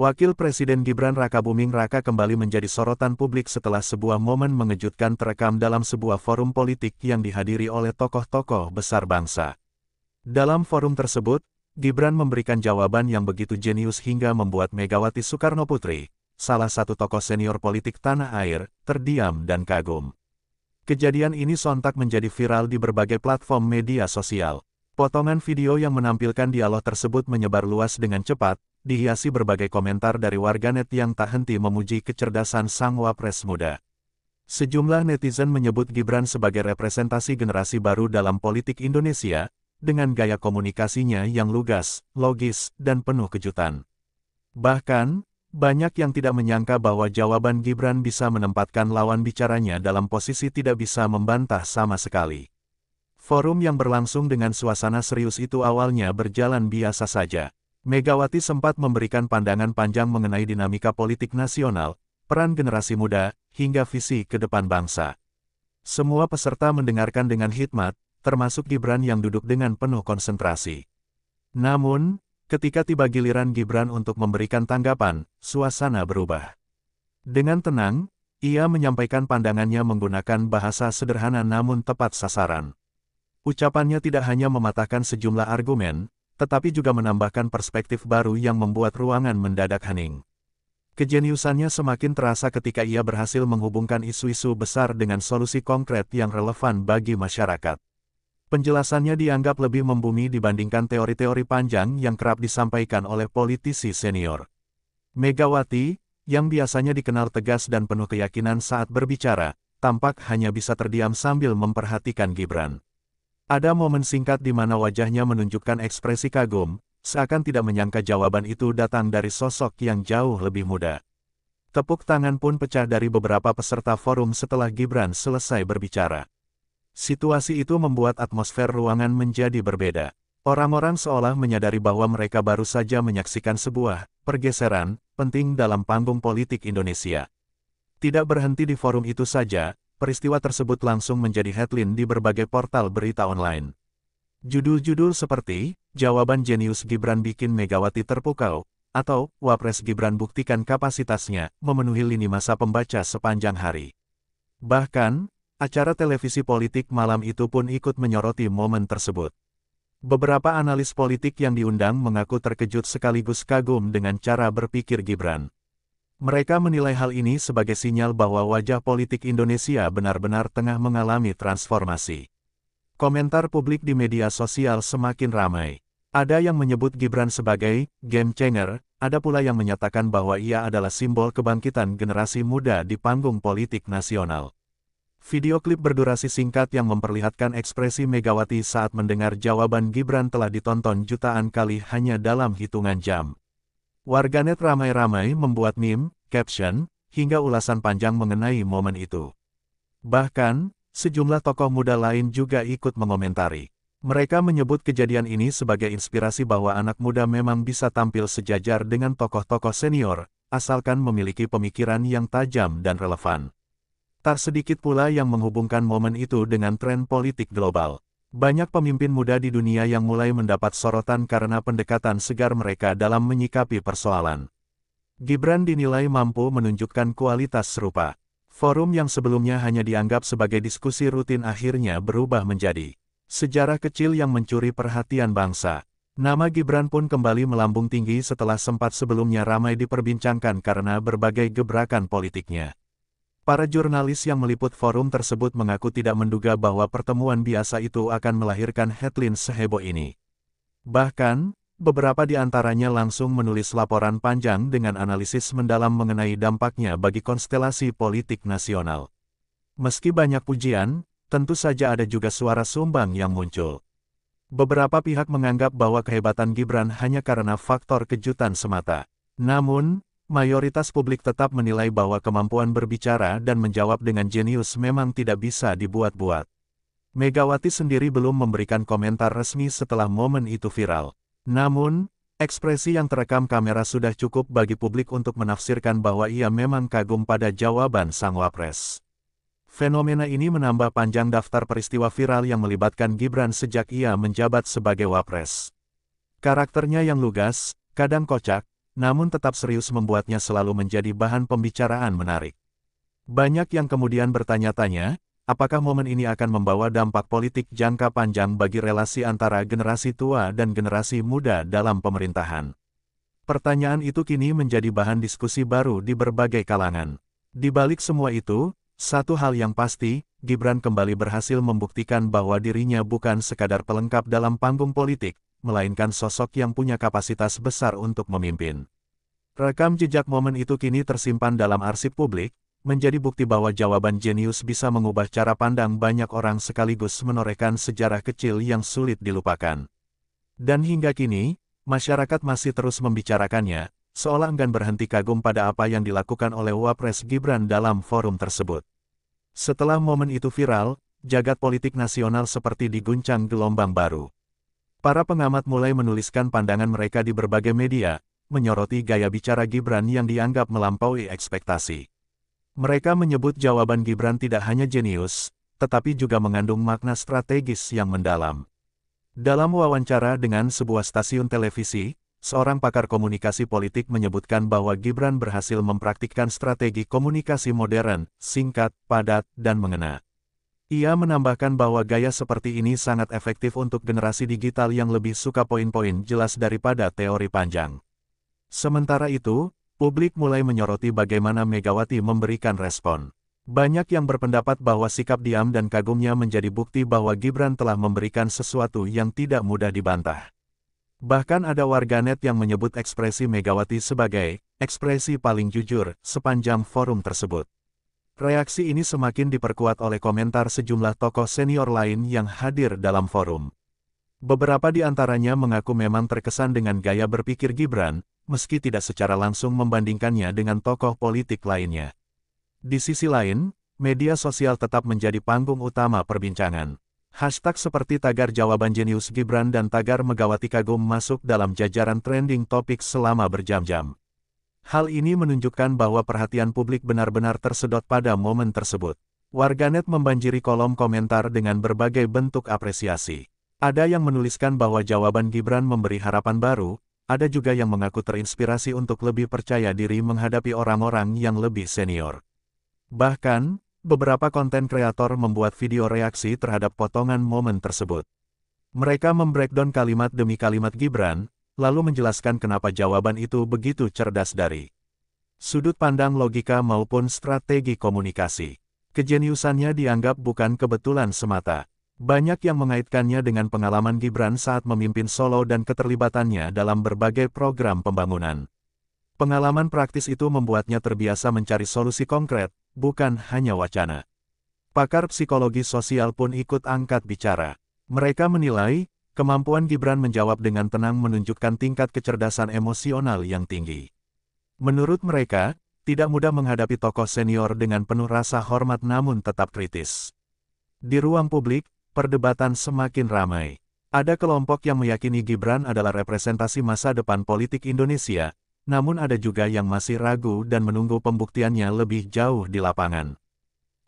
Wakil Presiden Gibran Rakabuming Raka kembali menjadi sorotan publik setelah sebuah momen mengejutkan terekam dalam sebuah forum politik yang dihadiri oleh tokoh-tokoh besar bangsa. Dalam forum tersebut, Gibran memberikan jawaban yang begitu jenius hingga membuat Megawati Soekarnoputri, salah satu tokoh senior politik tanah air, terdiam dan kagum. Kejadian ini sontak menjadi viral di berbagai platform media sosial. Potongan video yang menampilkan dialog tersebut menyebar luas dengan cepat, dihiasi berbagai komentar dari warganet yang tak henti memuji kecerdasan sang wapres muda. Sejumlah netizen menyebut Gibran sebagai representasi generasi baru dalam politik Indonesia, dengan gaya komunikasinya yang lugas, logis, dan penuh kejutan. Bahkan, banyak yang tidak menyangka bahwa jawaban Gibran bisa menempatkan lawan bicaranya dalam posisi tidak bisa membantah sama sekali. Forum yang berlangsung dengan suasana serius itu awalnya berjalan biasa saja. Megawati sempat memberikan pandangan panjang mengenai dinamika politik nasional, peran generasi muda, hingga visi ke depan bangsa. Semua peserta mendengarkan dengan hikmat, termasuk Gibran yang duduk dengan penuh konsentrasi. Namun, ketika tiba giliran Gibran untuk memberikan tanggapan, suasana berubah. Dengan tenang, ia menyampaikan pandangannya menggunakan bahasa sederhana namun tepat sasaran. Ucapannya tidak hanya mematahkan sejumlah argumen, tetapi juga menambahkan perspektif baru yang membuat ruangan mendadak hening. Kejeniusannya semakin terasa ketika ia berhasil menghubungkan isu-isu besar dengan solusi konkret yang relevan bagi masyarakat. Penjelasannya dianggap lebih membumi dibandingkan teori-teori panjang yang kerap disampaikan oleh politisi senior. Megawati, yang biasanya dikenal tegas dan penuh keyakinan saat berbicara, tampak hanya bisa terdiam sambil memperhatikan Gibran. Ada momen singkat di mana wajahnya menunjukkan ekspresi kagum, seakan tidak menyangka jawaban itu datang dari sosok yang jauh lebih muda. Tepuk tangan pun pecah dari beberapa peserta forum setelah Gibran selesai berbicara. Situasi itu membuat atmosfer ruangan menjadi berbeda. Orang-orang seolah menyadari bahwa mereka baru saja menyaksikan sebuah pergeseran penting dalam panggung politik Indonesia. Tidak berhenti di forum itu saja, peristiwa tersebut langsung menjadi headline di berbagai portal berita online. Judul-judul seperti, "Jawaban Jenius Gibran Bikin Megawati Terpukau," atau "Wapres Gibran Buktikan Kapasitasnya," memenuhi lini masa pembaca sepanjang hari. Bahkan, acara televisi politik malam itu pun ikut menyoroti momen tersebut. Beberapa analis politik yang diundang mengaku terkejut sekaligus kagum dengan cara berpikir Gibran. Mereka menilai hal ini sebagai sinyal bahwa wajah politik Indonesia benar-benar tengah mengalami transformasi. Komentar publik di media sosial semakin ramai. Ada yang menyebut Gibran sebagai game changer, ada pula yang menyatakan bahwa ia adalah simbol kebangkitan generasi muda di panggung politik nasional. Video klip berdurasi singkat yang memperlihatkan ekspresi Megawati saat mendengar jawaban Gibran telah ditonton jutaan kali hanya dalam hitungan jam. Warganet ramai-ramai membuat meme, caption, hingga ulasan panjang mengenai momen itu. Bahkan, sejumlah tokoh muda lain juga ikut mengomentari. Mereka menyebut kejadian ini sebagai inspirasi bahwa anak muda memang bisa tampil sejajar dengan tokoh-tokoh senior, asalkan memiliki pemikiran yang tajam dan relevan. Tak sedikit pula yang menghubungkan momen itu dengan tren politik global. Banyak pemimpin muda di dunia yang mulai mendapat sorotan karena pendekatan segar mereka dalam menyikapi persoalan. Gibran dinilai mampu menunjukkan kualitas serupa. Forum yang sebelumnya hanya dianggap sebagai diskusi rutin akhirnya berubah menjadi sejarah kecil yang mencuri perhatian bangsa. Nama Gibran pun kembali melambung tinggi setelah sempat sebelumnya ramai diperbincangkan karena berbagai gebrakan politiknya. Para jurnalis yang meliput forum tersebut mengaku tidak menduga bahwa pertemuan biasa itu akan melahirkan headline seheboh ini. Bahkan, beberapa di antaranya langsung menulis laporan panjang dengan analisis mendalam mengenai dampaknya bagi konstelasi politik nasional. Meski banyak pujian, tentu saja ada juga suara sumbang yang muncul. Beberapa pihak menganggap bahwa kehebatan Gibran hanya karena faktor kejutan semata. Namun, mayoritas publik tetap menilai bahwa kemampuan berbicara dan menjawab dengan jenius memang tidak bisa dibuat-buat. Megawati sendiri belum memberikan komentar resmi setelah momen itu viral. Namun, ekspresi yang terekam kamera sudah cukup bagi publik untuk menafsirkan bahwa ia memang kagum pada jawaban sang wapres. Fenomena ini menambah panjang daftar peristiwa viral yang melibatkan Gibran sejak ia menjabat sebagai wapres. Karakternya yang lugas, kadang kocak, namun tetap serius membuatnya selalu menjadi bahan pembicaraan menarik. Banyak yang kemudian bertanya-tanya, apakah momen ini akan membawa dampak politik jangka panjang bagi relasi antara generasi tua dan generasi muda dalam pemerintahan. Pertanyaan itu kini menjadi bahan diskusi baru di berbagai kalangan. Di balik semua itu, satu hal yang pasti, Gibran kembali berhasil membuktikan bahwa dirinya bukan sekadar pelengkap dalam panggung politik, melainkan sosok yang punya kapasitas besar untuk memimpin. Rekam jejak momen itu kini tersimpan dalam arsip publik, menjadi bukti bahwa jawaban jenius bisa mengubah cara pandang banyak orang sekaligus menorehkan sejarah kecil yang sulit dilupakan. Dan hingga kini, masyarakat masih terus membicarakannya, seolah enggan berhenti kagum pada apa yang dilakukan oleh Wapres Gibran dalam forum tersebut. Setelah momen itu viral, jagat politik nasional seperti diguncang gelombang baru. Para pengamat mulai menuliskan pandangan mereka di berbagai media, menyoroti gaya bicara Gibran yang dianggap melampaui ekspektasi. Mereka menyebut jawaban Gibran tidak hanya jenius, tetapi juga mengandung makna strategis yang mendalam. Dalam wawancara dengan sebuah stasiun televisi, seorang pakar komunikasi politik menyebutkan bahwa Gibran berhasil mempraktikkan strategi komunikasi modern, singkat, padat, dan mengena. Ia menambahkan bahwa gaya seperti ini sangat efektif untuk generasi digital yang lebih suka poin-poin jelas daripada teori panjang. Sementara itu, publik mulai menyoroti bagaimana Megawati memberikan respon. Banyak yang berpendapat bahwa sikap diam dan kagumnya menjadi bukti bahwa Gibran telah memberikan sesuatu yang tidak mudah dibantah. Bahkan ada warganet yang menyebut ekspresi Megawati sebagai ekspresi paling jujur sepanjang forum tersebut. Reaksi ini semakin diperkuat oleh komentar sejumlah tokoh senior lain yang hadir dalam forum. Beberapa di antaranya mengaku memang terkesan dengan gaya berpikir Gibran, meski tidak secara langsung membandingkannya dengan tokoh politik lainnya. Di sisi lain, media sosial tetap menjadi panggung utama perbincangan. Hashtag seperti tagar jawaban jenius Gibran dan tagar Megawati kagum masuk dalam jajaran trending topik selama berjam-jam. Hal ini menunjukkan bahwa perhatian publik benar-benar tersedot pada momen tersebut. Warganet membanjiri kolom komentar dengan berbagai bentuk apresiasi. Ada yang menuliskan bahwa jawaban Gibran memberi harapan baru, ada juga yang mengaku terinspirasi untuk lebih percaya diri menghadapi orang-orang yang lebih senior. Bahkan, beberapa konten kreator membuat video reaksi terhadap potongan momen tersebut. Mereka membreakdown kalimat demi kalimat Gibran, lalu menjelaskan kenapa jawaban itu begitu cerdas dari sudut pandang logika maupun strategi komunikasi. Kejeniusannya dianggap bukan kebetulan semata. Banyak yang mengaitkannya dengan pengalaman Gibran saat memimpin Solo dan keterlibatannya dalam berbagai program pembangunan. Pengalaman praktis itu membuatnya terbiasa mencari solusi konkret, bukan hanya wacana. Pakar psikologi sosial pun ikut angkat bicara. Mereka menilai, kemampuan Gibran menjawab dengan tenang menunjukkan tingkat kecerdasan emosional yang tinggi. Menurut mereka, tidak mudah menghadapi tokoh senior dengan penuh rasa hormat namun tetap kritis. Di ruang publik, perdebatan semakin ramai. Ada kelompok yang meyakini Gibran adalah representasi masa depan politik Indonesia, namun ada juga yang masih ragu dan menunggu pembuktiannya lebih jauh di lapangan.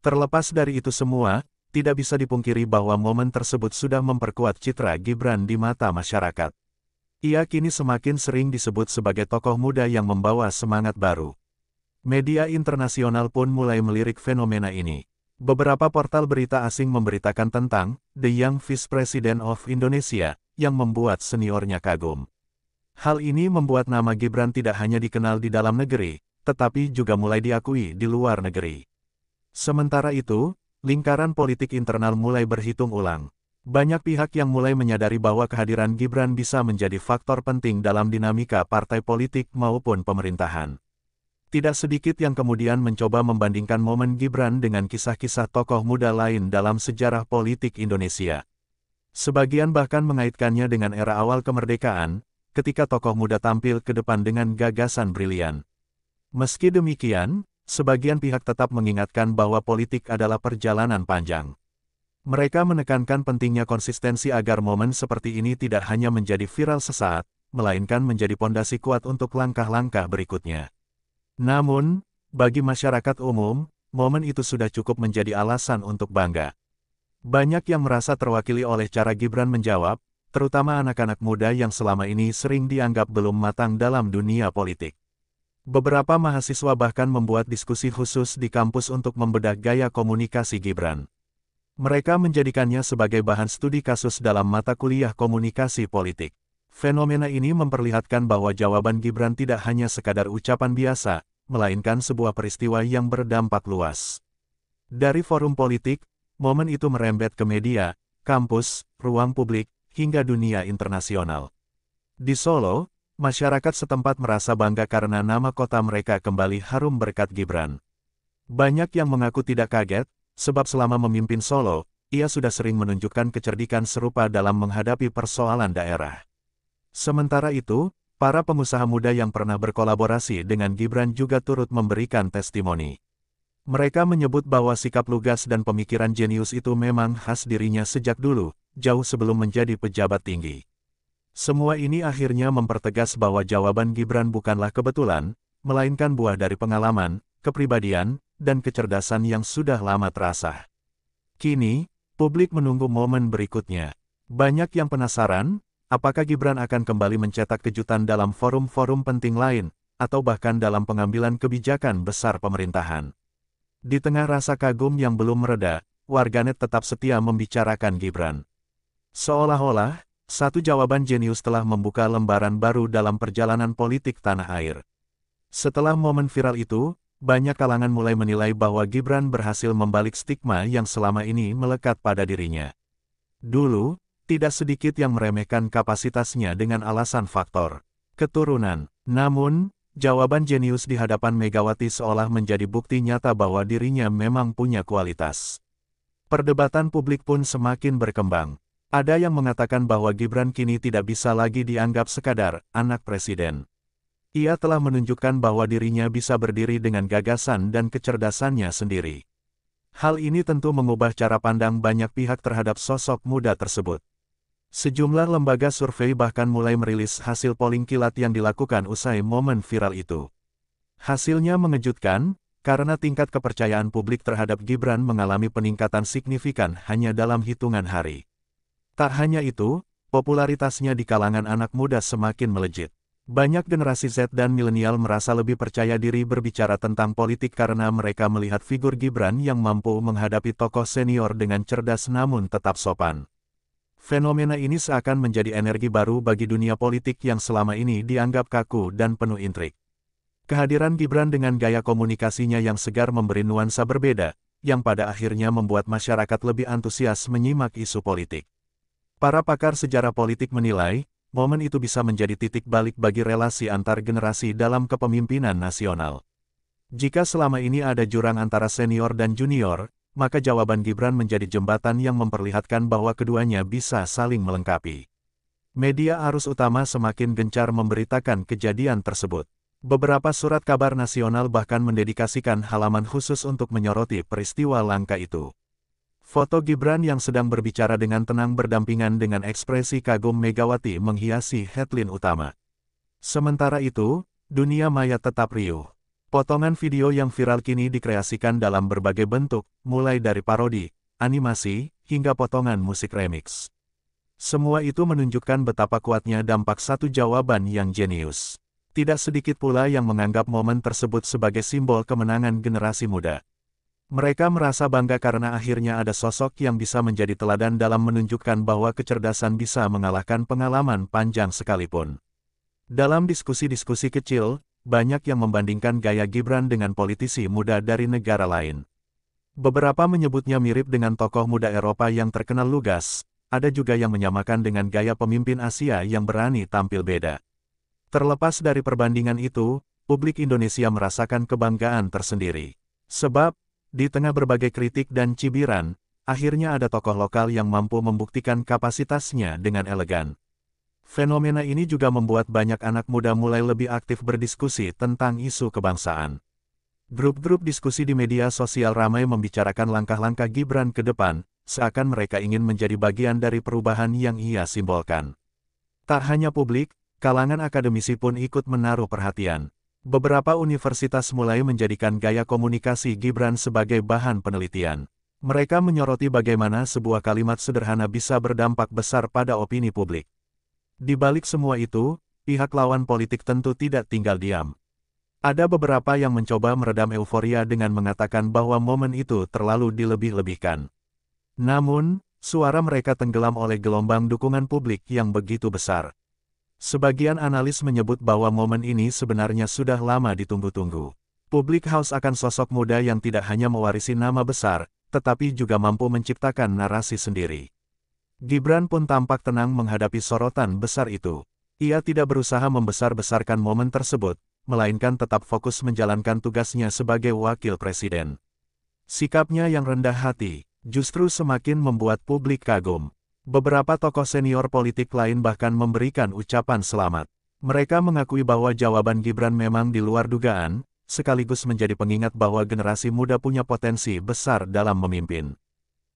Terlepas dari itu semua, tidak bisa dipungkiri bahwa momen tersebut sudah memperkuat citra Gibran di mata masyarakat. Ia kini semakin sering disebut sebagai tokoh muda yang membawa semangat baru. Media internasional pun mulai melirik fenomena ini. Beberapa portal berita asing memberitakan tentang The Young Vice President of Indonesia, yang membuat seniornya kagum. Hal ini membuat nama Gibran tidak hanya dikenal di dalam negeri, tetapi juga mulai diakui di luar negeri. Sementara itu, lingkaran politik internal mulai berhitung ulang. Banyak pihak yang mulai menyadari bahwa kehadiran Gibran bisa menjadi faktor penting dalam dinamika partai politik maupun pemerintahan. Tidak sedikit yang kemudian mencoba membandingkan momen Gibran dengan kisah-kisah tokoh muda lain dalam sejarah politik Indonesia. Sebagian bahkan mengaitkannya dengan era awal kemerdekaan, ketika tokoh muda tampil ke depan dengan gagasan brilian. Meski demikian, sebagian pihak tetap mengingatkan bahwa politik adalah perjalanan panjang. Mereka menekankan pentingnya konsistensi agar momen seperti ini tidak hanya menjadi viral sesaat, melainkan menjadi pondasi kuat untuk langkah-langkah berikutnya. Namun, bagi masyarakat umum, momen itu sudah cukup menjadi alasan untuk bangga. Banyak yang merasa terwakili oleh cara Gibran menjawab, terutama anak-anak muda yang selama ini sering dianggap belum matang dalam dunia politik. Beberapa mahasiswa bahkan membuat diskusi khusus di kampus untuk membedah gaya komunikasi Gibran. Mereka menjadikannya sebagai bahan studi kasus dalam mata kuliah komunikasi politik. Fenomena ini memperlihatkan bahwa jawaban Gibran tidak hanya sekadar ucapan biasa, melainkan sebuah peristiwa yang berdampak luas. Dari forum politik, momen itu merembet ke media, kampus, ruang publik, hingga dunia internasional. Di Solo, masyarakat setempat merasa bangga karena nama kota mereka kembali harum berkat Gibran. Banyak yang mengaku tidak kaget, sebab selama memimpin Solo, ia sudah sering menunjukkan kecerdikan serupa dalam menghadapi persoalan daerah. Sementara itu, para pengusaha muda yang pernah berkolaborasi dengan Gibran juga turut memberikan testimoni. Mereka menyebut bahwa sikap lugas dan pemikiran jenius itu memang khas dirinya sejak dulu, jauh sebelum menjadi pejabat tinggi. Semua ini akhirnya mempertegas bahwa jawaban Gibran bukanlah kebetulan, melainkan buah dari pengalaman, kepribadian, dan kecerdasan yang sudah lama terasah. Kini, publik menunggu momen berikutnya. Banyak yang penasaran, apakah Gibran akan kembali mencetak kejutan dalam forum-forum penting lain, atau bahkan dalam pengambilan kebijakan besar pemerintahan. Di tengah rasa kagum yang belum mereda, warganet tetap setia membicarakan Gibran. Seolah-olah, satu jawaban jenius telah membuka lembaran baru dalam perjalanan politik tanah air. Setelah momen viral itu, banyak kalangan mulai menilai bahwa Gibran berhasil membalik stigma yang selama ini melekat pada dirinya. Dulu, tidak sedikit yang meremehkan kapasitasnya dengan alasan faktor keturunan. Namun, jawaban jenius di hadapan Megawati seolah menjadi bukti nyata bahwa dirinya memang punya kualitas. Perdebatan publik pun semakin berkembang. Ada yang mengatakan bahwa Gibran kini tidak bisa lagi dianggap sekadar anak presiden. Ia telah menunjukkan bahwa dirinya bisa berdiri dengan gagasan dan kecerdasannya sendiri. Hal ini tentu mengubah cara pandang banyak pihak terhadap sosok muda tersebut. Sejumlah lembaga survei bahkan mulai merilis hasil polling kilat yang dilakukan usai momen viral itu. Hasilnya mengejutkan, karena tingkat kepercayaan publik terhadap Gibran mengalami peningkatan signifikan hanya dalam hitungan hari. Tak hanya itu, popularitasnya di kalangan anak muda semakin melejit. Banyak generasi Z dan milenial merasa lebih percaya diri berbicara tentang politik karena mereka melihat figur Gibran yang mampu menghadapi tokoh senior dengan cerdas namun tetap sopan. Fenomena ini seakan menjadi energi baru bagi dunia politik yang selama ini dianggap kaku dan penuh intrik. Kehadiran Gibran dengan gaya komunikasinya yang segar memberi nuansa berbeda, yang pada akhirnya membuat masyarakat lebih antusias menyimak isu politik. Para pakar sejarah politik menilai, momen itu bisa menjadi titik balik bagi relasi antar generasi dalam kepemimpinan nasional. Jika selama ini ada jurang antara senior dan junior, maka jawaban Gibran menjadi jembatan yang memperlihatkan bahwa keduanya bisa saling melengkapi. Media arus utama semakin gencar memberitakan kejadian tersebut. Beberapa surat kabar nasional bahkan mendedikasikan halaman khusus untuk menyoroti peristiwa langka itu. Foto Gibran yang sedang berbicara dengan tenang berdampingan dengan ekspresi kagum Megawati menghiasi headline utama. Sementara itu, dunia maya tetap riuh. Potongan video yang viral kini dikreasikan dalam berbagai bentuk, mulai dari parodi, animasi, hingga potongan musik remix. Semua itu menunjukkan betapa kuatnya dampak satu jawaban yang jenius. Tidak sedikit pula yang menganggap momen tersebut sebagai simbol kemenangan generasi muda. Mereka merasa bangga karena akhirnya ada sosok yang bisa menjadi teladan dalam menunjukkan bahwa kecerdasan bisa mengalahkan pengalaman panjang sekalipun. Dalam diskusi-diskusi kecil, banyak yang membandingkan gaya Gibran dengan politisi muda dari negara lain. Beberapa menyebutnya mirip dengan tokoh muda Eropa yang terkenal lugas, ada juga yang menyamakan dengan gaya pemimpin Asia yang berani tampil beda. Terlepas dari perbandingan itu, publik Indonesia merasakan kebanggaan tersendiri. Sebab, di tengah berbagai kritik dan cibiran, akhirnya ada tokoh lokal yang mampu membuktikan kapasitasnya dengan elegan. Fenomena ini juga membuat banyak anak muda mulai lebih aktif berdiskusi tentang isu kebangsaan. Grup-grup diskusi di media sosial ramai membicarakan langkah-langkah Gibran ke depan, seakan mereka ingin menjadi bagian dari perubahan yang ia simbolkan. Tak hanya publik, kalangan akademisi pun ikut menaruh perhatian. Beberapa universitas mulai menjadikan gaya komunikasi Gibran sebagai bahan penelitian. Mereka menyoroti bagaimana sebuah kalimat sederhana bisa berdampak besar pada opini publik. Di balik semua itu, pihak lawan politik tentu tidak tinggal diam. Ada beberapa yang mencoba meredam euforia dengan mengatakan bahwa momen itu terlalu dilebih-lebihkan. Namun, suara mereka tenggelam oleh gelombang dukungan publik yang begitu besar. Sebagian analis menyebut bahwa momen ini sebenarnya sudah lama ditunggu-tunggu. Publik haus akan sosok muda yang tidak hanya mewarisi nama besar, tetapi juga mampu menciptakan narasi sendiri. Gibran pun tampak tenang menghadapi sorotan besar itu. Ia tidak berusaha membesar-besarkan momen tersebut, melainkan tetap fokus menjalankan tugasnya sebagai wakil presiden. Sikapnya yang rendah hati, justru semakin membuat publik kagum. Beberapa tokoh senior politik lain bahkan memberikan ucapan selamat. Mereka mengakui bahwa jawaban Gibran memang di luar dugaan, sekaligus menjadi pengingat bahwa generasi muda punya potensi besar dalam memimpin.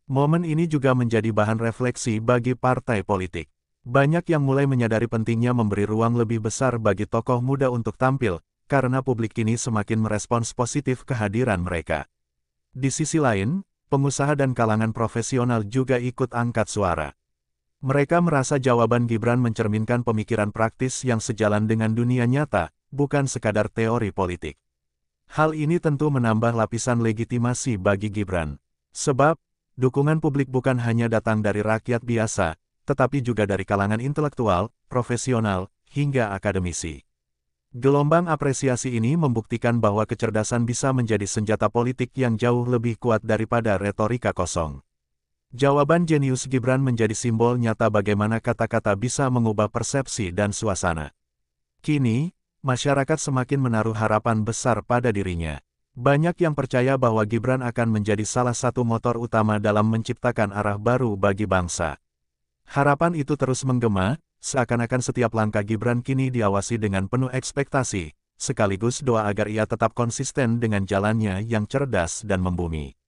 Momen ini juga menjadi bahan refleksi bagi partai politik. Banyak yang mulai menyadari pentingnya memberi ruang lebih besar bagi tokoh muda untuk tampil, karena publik kini semakin merespons positif kehadiran mereka. Di sisi lain, pengusaha dan kalangan profesional juga ikut angkat suara. Mereka merasa jawaban Gibran mencerminkan pemikiran praktis yang sejalan dengan dunia nyata, bukan sekadar teori politik. Hal ini tentu menambah lapisan legitimasi bagi Gibran. Sebab, dukungan publik bukan hanya datang dari rakyat biasa, tetapi juga dari kalangan intelektual, profesional, hingga akademisi. Gelombang apresiasi ini membuktikan bahwa kecerdasan bisa menjadi senjata politik yang jauh lebih kuat daripada retorika kosong. Jawaban jenius Gibran menjadi simbol nyata bagaimana kata-kata bisa mengubah persepsi dan suasana. Kini, masyarakat semakin menaruh harapan besar pada dirinya. Banyak yang percaya bahwa Gibran akan menjadi salah satu motor utama dalam menciptakan arah baru bagi bangsa. Harapan itu terus menggema, seakan-akan setiap langkah Gibran kini diawasi dengan penuh ekspektasi, sekaligus doa agar ia tetap konsisten dengan jalannya yang cerdas dan membumi.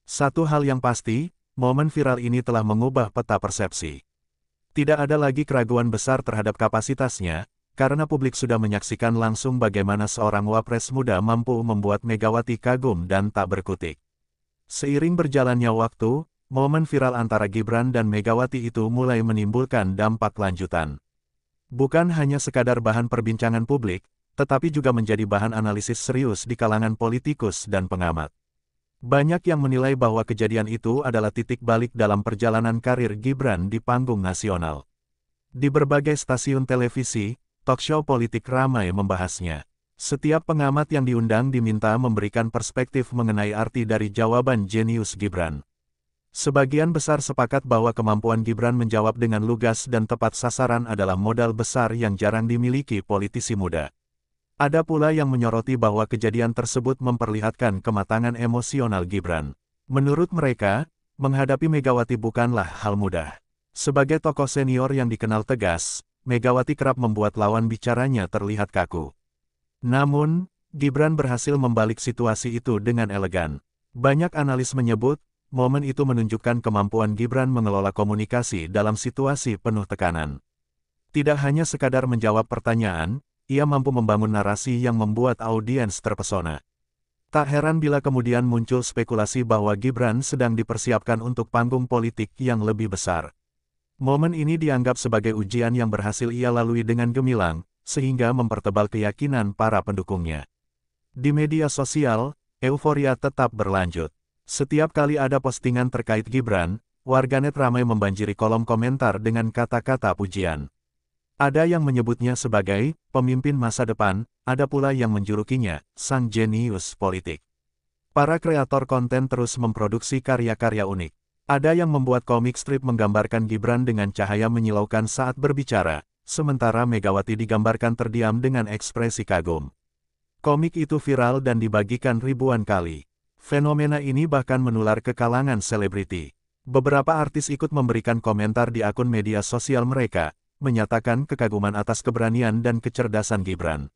Satu hal yang pasti, momen viral ini telah mengubah peta persepsi. Tidak ada lagi keraguan besar terhadap kapasitasnya, karena publik sudah menyaksikan langsung bagaimana seorang wapres muda mampu membuat Megawati kagum dan tak berkutik. Seiring berjalannya waktu, momen viral antara Gibran dan Megawati itu mulai menimbulkan dampak lanjutan. Bukan hanya sekadar bahan perbincangan publik, tetapi juga menjadi bahan analisis serius di kalangan politikus dan pengamat. Banyak yang menilai bahwa kejadian itu adalah titik balik dalam perjalanan karir Gibran di panggung nasional. Di berbagai stasiun televisi, talkshow politik ramai membahasnya. Setiap pengamat yang diundang diminta memberikan perspektif mengenai arti dari jawaban jenius Gibran. Sebagian besar sepakat bahwa kemampuan Gibran menjawab dengan lugas dan tepat sasaran adalah modal besar yang jarang dimiliki politisi muda. Ada pula yang menyoroti bahwa kejadian tersebut memperlihatkan kematangan emosional Gibran. Menurut mereka, menghadapi Megawati bukanlah hal mudah. Sebagai tokoh senior yang dikenal tegas, Megawati kerap membuat lawan bicaranya terlihat kaku. Namun, Gibran berhasil membalik situasi itu dengan elegan. Banyak analis menyebut, momen itu menunjukkan kemampuan Gibran mengelola komunikasi dalam situasi penuh tekanan. Tidak hanya sekadar menjawab pertanyaan, ia mampu membangun narasi yang membuat audiens terpesona. Tak heran bila kemudian muncul spekulasi bahwa Gibran sedang dipersiapkan untuk panggung politik yang lebih besar. Momen ini dianggap sebagai ujian yang berhasil ia lalui dengan gemilang, sehingga mempertebal keyakinan para pendukungnya. Di media sosial, euforia tetap berlanjut. Setiap kali ada postingan terkait Gibran, warganet ramai membanjiri kolom komentar dengan kata-kata pujian. Ada yang menyebutnya sebagai pemimpin masa depan, ada pula yang menjulukinya sang jenius politik. Para kreator konten terus memproduksi karya-karya unik. Ada yang membuat komik strip menggambarkan Gibran dengan cahaya menyilaukan saat berbicara, sementara Megawati digambarkan terdiam dengan ekspresi kagum. Komik itu viral dan dibagikan ribuan kali. Fenomena ini bahkan menular ke kalangan selebriti. Beberapa artis ikut memberikan komentar di akun media sosial mereka, menyatakan kekaguman atas keberanian dan kecerdasan Gibran.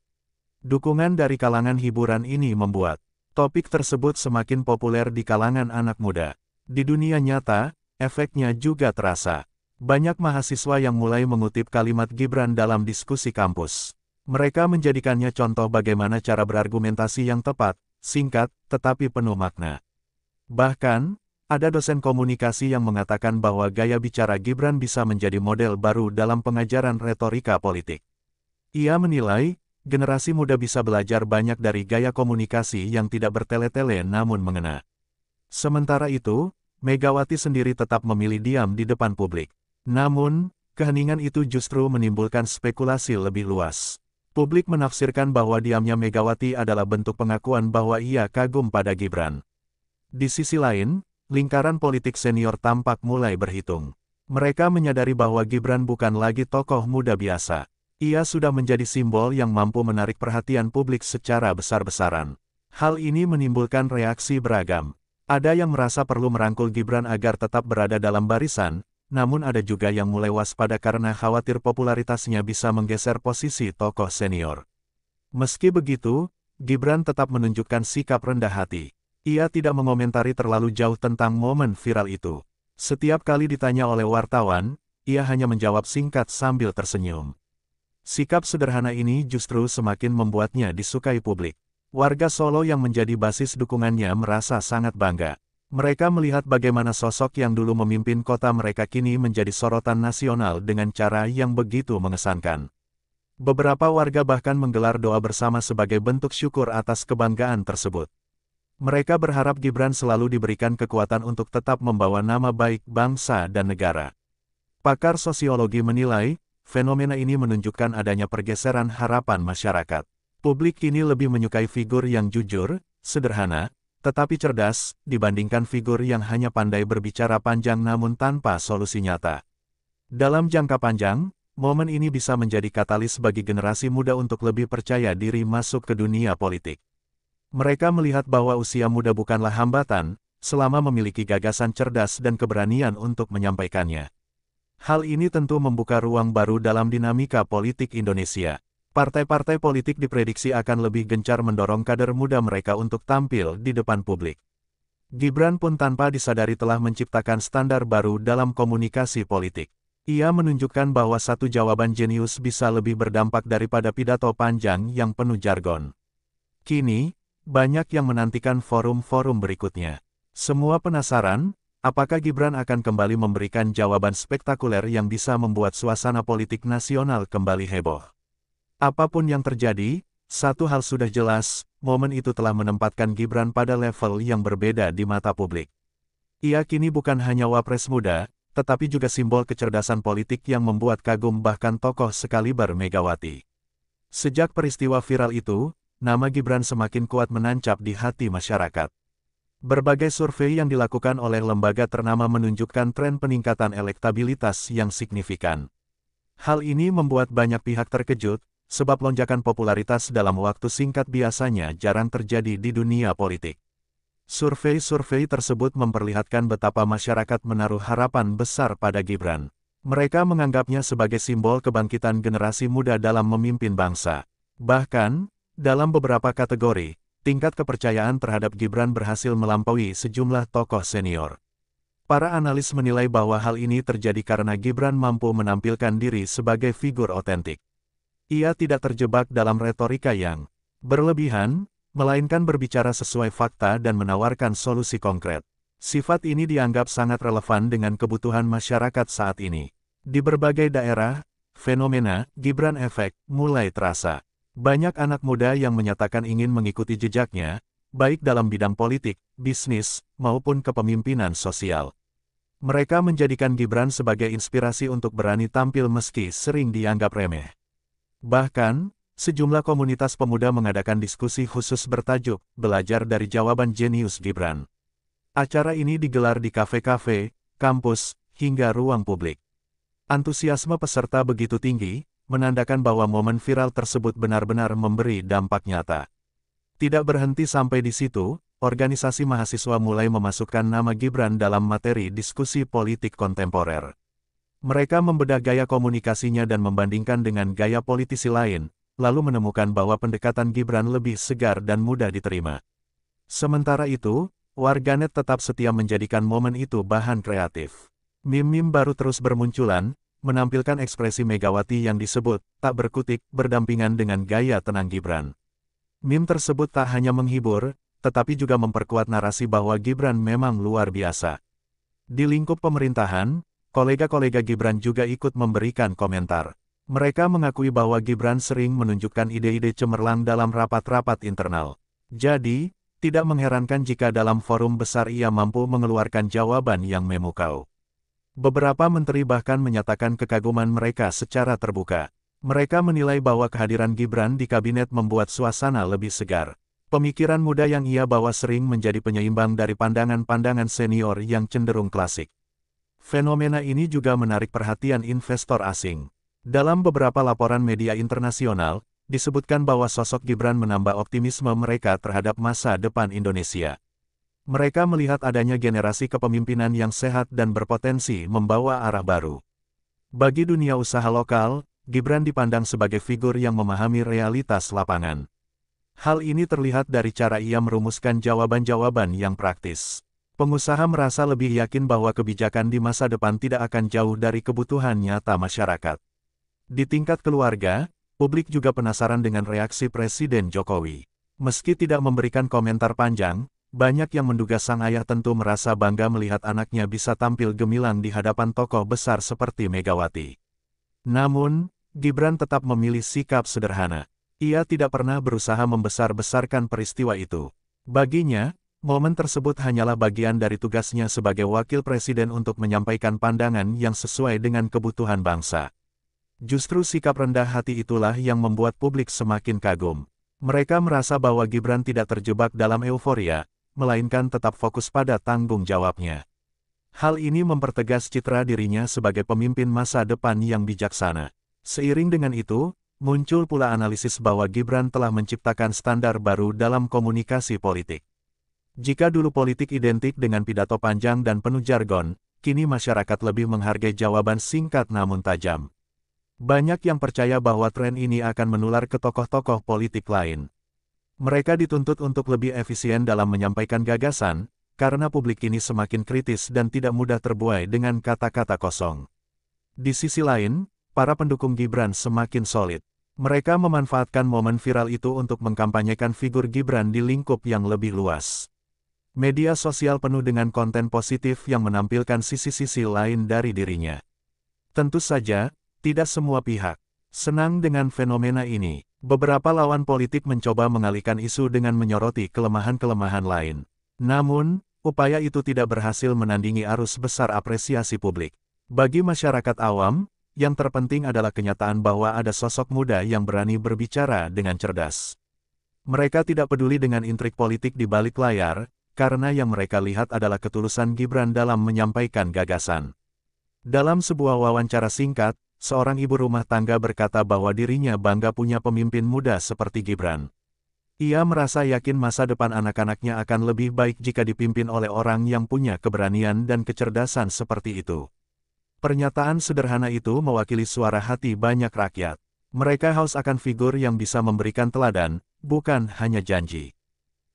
Dukungan dari kalangan hiburan ini membuat topik tersebut semakin populer di kalangan anak muda. Di dunia nyata, efeknya juga terasa. Banyak mahasiswa yang mulai mengutip kalimat Gibran dalam diskusi kampus. Mereka menjadikannya contoh bagaimana cara berargumentasi yang tepat, singkat, tetapi penuh makna. Bahkan, Ada dosen komunikasi yang mengatakan bahwa gaya bicara Gibran bisa menjadi model baru dalam pengajaran retorika politik. Ia menilai, generasi muda bisa belajar banyak dari gaya komunikasi yang tidak bertele-tele namun mengena. Sementara itu, Megawati sendiri tetap memilih diam di depan publik. Namun, keheningan itu justru menimbulkan spekulasi lebih luas. Publik menafsirkan bahwa diamnya Megawati adalah bentuk pengakuan bahwa ia kagum pada Gibran. Di sisi lain, lingkaran politik senior tampak mulai berhitung. Mereka menyadari bahwa Gibran bukan lagi tokoh muda biasa. Ia sudah menjadi simbol yang mampu menarik perhatian publik secara besar-besaran. Hal ini menimbulkan reaksi beragam. Ada yang merasa perlu merangkul Gibran agar tetap berada dalam barisan, namun ada juga yang mulai waspada karena khawatir popularitasnya bisa menggeser posisi tokoh senior. Meski begitu, Gibran tetap menunjukkan sikap rendah hati. Ia tidak mengomentari terlalu jauh tentang momen viral itu. Setiap kali ditanya oleh wartawan, ia hanya menjawab singkat sambil tersenyum. Sikap sederhana ini justru semakin membuatnya disukai publik. Warga Solo yang menjadi basis dukungannya merasa sangat bangga. Mereka melihat bagaimana sosok yang dulu memimpin kota mereka kini menjadi sorotan nasional dengan cara yang begitu mengesankan. Beberapa warga bahkan menggelar doa bersama sebagai bentuk syukur atas kebanggaan tersebut. Mereka berharap Gibran selalu diberikan kekuatan untuk tetap membawa nama baik bangsa dan negara. Pakar sosiologi menilai, fenomena ini menunjukkan adanya pergeseran harapan masyarakat. Publik kini lebih menyukai figur yang jujur, sederhana, tetapi cerdas, dibandingkan figur yang hanya pandai berbicara panjang namun tanpa solusi nyata. Dalam jangka panjang, momen ini bisa menjadi katalis bagi generasi muda untuk lebih percaya diri masuk ke dunia politik. Mereka melihat bahwa usia muda bukanlah hambatan, selama memiliki gagasan cerdas dan keberanian untuk menyampaikannya. Hal ini tentu membuka ruang baru dalam dinamika politik Indonesia. Partai-partai politik diprediksi akan lebih gencar mendorong kader muda mereka untuk tampil di depan publik. Gibran pun tanpa disadari telah menciptakan standar baru dalam komunikasi politik. Ia menunjukkan bahwa satu jawaban jenius bisa lebih berdampak daripada pidato panjang yang penuh jargon. Kini, banyak yang menantikan forum-forum berikutnya. Semua penasaran, apakah Gibran akan kembali memberikan jawaban spektakuler yang bisa membuat suasana politik nasional kembali heboh. Apapun yang terjadi, satu hal sudah jelas, momen itu telah menempatkan Gibran pada level yang berbeda di mata publik. Ia kini bukan hanya wapres muda, tetapi juga simbol kecerdasan politik yang membuat kagum bahkan tokoh sekaliber Megawati. Sejak peristiwa viral itu, nama Gibran semakin kuat menancap di hati masyarakat. Berbagai survei yang dilakukan oleh lembaga ternama menunjukkan tren peningkatan elektabilitas yang signifikan. Hal ini membuat banyak pihak terkejut, sebab lonjakan popularitas dalam waktu singkat biasanya jarang terjadi di dunia politik. Survei-survei tersebut memperlihatkan betapa masyarakat menaruh harapan besar pada Gibran. Mereka menganggapnya sebagai simbol kebangkitan generasi muda dalam memimpin bangsa. Bahkan, dalam beberapa kategori, tingkat kepercayaan terhadap Gibran berhasil melampaui sejumlah tokoh senior. Para analis menilai bahwa hal ini terjadi karena Gibran mampu menampilkan diri sebagai figur otentik. Ia tidak terjebak dalam retorika yang berlebihan, melainkan berbicara sesuai fakta dan menawarkan solusi konkret. Sifat ini dianggap sangat relevan dengan kebutuhan masyarakat saat ini. Di berbagai daerah, fenomena Gibran Effect mulai terasa. Banyak anak muda yang menyatakan ingin mengikuti jejaknya, baik dalam bidang politik, bisnis, maupun kepemimpinan sosial. Mereka menjadikan Gibran sebagai inspirasi untuk berani tampil meski sering dianggap remeh. Bahkan, sejumlah komunitas pemuda mengadakan diskusi khusus bertajuk, Belajar dari Jawaban Jenius Gibran. Acara ini digelar di kafe-kafe, kampus, hingga ruang publik. Antusiasme peserta begitu tinggi, menandakan bahwa momen viral tersebut benar-benar memberi dampak nyata. Tidak berhenti sampai di situ, organisasi mahasiswa mulai memasukkan nama Gibran dalam materi diskusi politik kontemporer. Mereka membedah gaya komunikasinya dan membandingkan dengan gaya politisi lain, lalu menemukan bahwa pendekatan Gibran lebih segar dan mudah diterima. Sementara itu, warganet tetap setia menjadikan momen itu bahan kreatif. Meme-meme baru terus bermunculan, menampilkan ekspresi Megawati yang disebut tak berkutik berdampingan dengan gaya tenang Gibran. Meme tersebut tak hanya menghibur, tetapi juga memperkuat narasi bahwa Gibran memang luar biasa. Di lingkup pemerintahan, kolega-kolega Gibran juga ikut memberikan komentar. Mereka mengakui bahwa Gibran sering menunjukkan ide-ide cemerlang dalam rapat-rapat internal. Jadi, tidak mengherankan jika dalam forum besar ia mampu mengeluarkan jawaban yang memukau. Beberapa menteri bahkan menyatakan kekaguman mereka secara terbuka. Mereka menilai bahwa kehadiran Gibran di kabinet membuat suasana lebih segar. Pemikiran muda yang ia bawa sering menjadi penyeimbang dari pandangan-pandangan senior yang cenderung klasik. Fenomena ini juga menarik perhatian investor asing. Dalam beberapa laporan media internasional, disebutkan bahwa sosok Gibran menambah optimisme mereka terhadap masa depan Indonesia. Mereka melihat adanya generasi kepemimpinan yang sehat dan berpotensi membawa arah baru. Bagi dunia usaha lokal, Gibran dipandang sebagai figur yang memahami realitas lapangan. Hal ini terlihat dari cara ia merumuskan jawaban-jawaban yang praktis. Pengusaha merasa lebih yakin bahwa kebijakan di masa depan tidak akan jauh dari kebutuhan nyata masyarakat. Di tingkat keluarga, publik juga penasaran dengan reaksi Presiden Jokowi. Meski tidak memberikan komentar panjang, banyak yang menduga sang ayah tentu merasa bangga melihat anaknya bisa tampil gemilang di hadapan tokoh besar seperti Megawati. Namun, Gibran tetap memilih sikap sederhana. Ia tidak pernah berusaha membesar-besarkan peristiwa itu. Baginya, momen tersebut hanyalah bagian dari tugasnya sebagai wakil presiden untuk menyampaikan pandangan yang sesuai dengan kebutuhan bangsa. Justru sikap rendah hati itulah yang membuat publik semakin kagum. Mereka merasa bahwa Gibran tidak terjebak dalam euforia, melainkan tetap fokus pada tanggung jawabnya. Hal ini mempertegas citra dirinya sebagai pemimpin masa depan yang bijaksana. Seiring dengan itu, muncul pula analisis bahwa Gibran telah menciptakan standar baru dalam komunikasi politik. Jika dulu politik identik dengan pidato panjang dan penuh jargon, kini masyarakat lebih menghargai jawaban singkat namun tajam. Banyak yang percaya bahwa tren ini akan menular ke tokoh-tokoh politik lain. Mereka dituntut untuk lebih efisien dalam menyampaikan gagasan, karena publik ini semakin kritis dan tidak mudah terbuai dengan kata-kata kosong. Di sisi lain, para pendukung Gibran semakin solid. Mereka memanfaatkan momen viral itu untuk mengkampanyekan figur Gibran di lingkup yang lebih luas. Media sosial penuh dengan konten positif yang menampilkan sisi-sisi lain dari dirinya. Tentu saja, tidak semua pihak senang dengan fenomena ini. Beberapa lawan politik mencoba mengalihkan isu dengan menyoroti kelemahan-kelemahan lain. Namun, upaya itu tidak berhasil menandingi arus besar apresiasi publik. Bagi masyarakat awam, yang terpenting adalah kenyataan bahwa ada sosok muda yang berani berbicara dengan cerdas. Mereka tidak peduli dengan intrik politik di balik layar, karena yang mereka lihat adalah ketulusan Gibran dalam menyampaikan gagasan. Dalam sebuah wawancara singkat, seorang ibu rumah tangga berkata bahwa dirinya bangga punya pemimpin muda seperti Gibran. Ia merasa yakin masa depan anak-anaknya akan lebih baik jika dipimpin oleh orang yang punya keberanian dan kecerdasan seperti itu. Pernyataan sederhana itu mewakili suara hati banyak rakyat. Mereka haus akan figur yang bisa memberikan teladan, bukan hanya janji.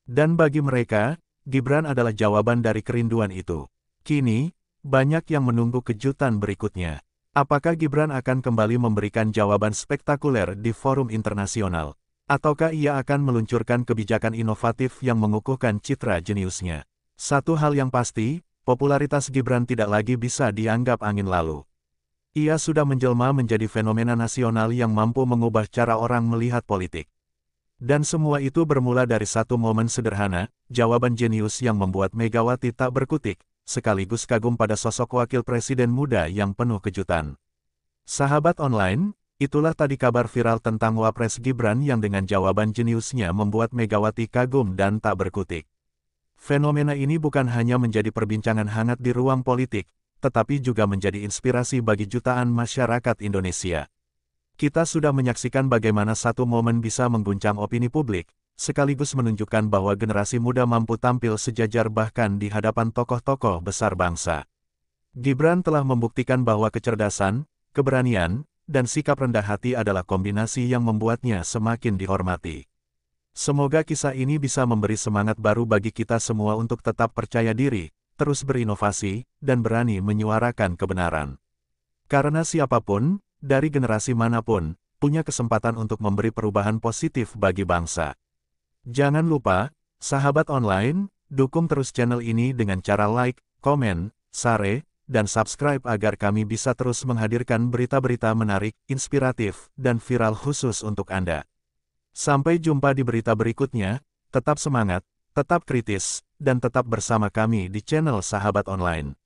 Dan bagi mereka, Gibran adalah jawaban dari kerinduan itu. Kini, banyak yang menunggu kejutan berikutnya. Apakah Gibran akan kembali memberikan jawaban spektakuler di forum internasional? Ataukah ia akan meluncurkan kebijakan inovatif yang mengukuhkan citra jeniusnya? Satu hal yang pasti, popularitas Gibran tidak lagi bisa dianggap angin lalu. Ia sudah menjelma menjadi fenomena nasional yang mampu mengubah cara orang melihat politik. Dan semua itu bermula dari satu momen sederhana, jawaban jenius yang membuat Megawati tak berkutik, sekaligus kagum pada sosok wakil presiden muda yang penuh kejutan. Sahabat online, itulah tadi kabar viral tentang Wapres Gibran yang dengan jawaban jeniusnya membuat Megawati kagum dan tak berkutik. Fenomena ini bukan hanya menjadi perbincangan hangat di ruang politik, tetapi juga menjadi inspirasi bagi jutaan masyarakat Indonesia. Kita sudah menyaksikan bagaimana satu momen bisa mengguncang opini publik, sekaligus menunjukkan bahwa generasi muda mampu tampil sejajar bahkan di hadapan tokoh-tokoh besar bangsa. Gibran telah membuktikan bahwa kecerdasan, keberanian, dan sikap rendah hati adalah kombinasi yang membuatnya semakin dihormati. Semoga kisah ini bisa memberi semangat baru bagi kita semua untuk tetap percaya diri, terus berinovasi, dan berani menyuarakan kebenaran. Karena siapapun, dari generasi manapun, punya kesempatan untuk memberi perubahan positif bagi bangsa. Jangan lupa, Sahabat online, dukung terus channel ini dengan cara like, komen, share, dan subscribe agar kami bisa terus menghadirkan berita-berita menarik, inspiratif, dan viral khusus untuk Anda. Sampai jumpa di berita berikutnya, tetap semangat, tetap kritis, dan tetap bersama kami di channel Sahabat Online.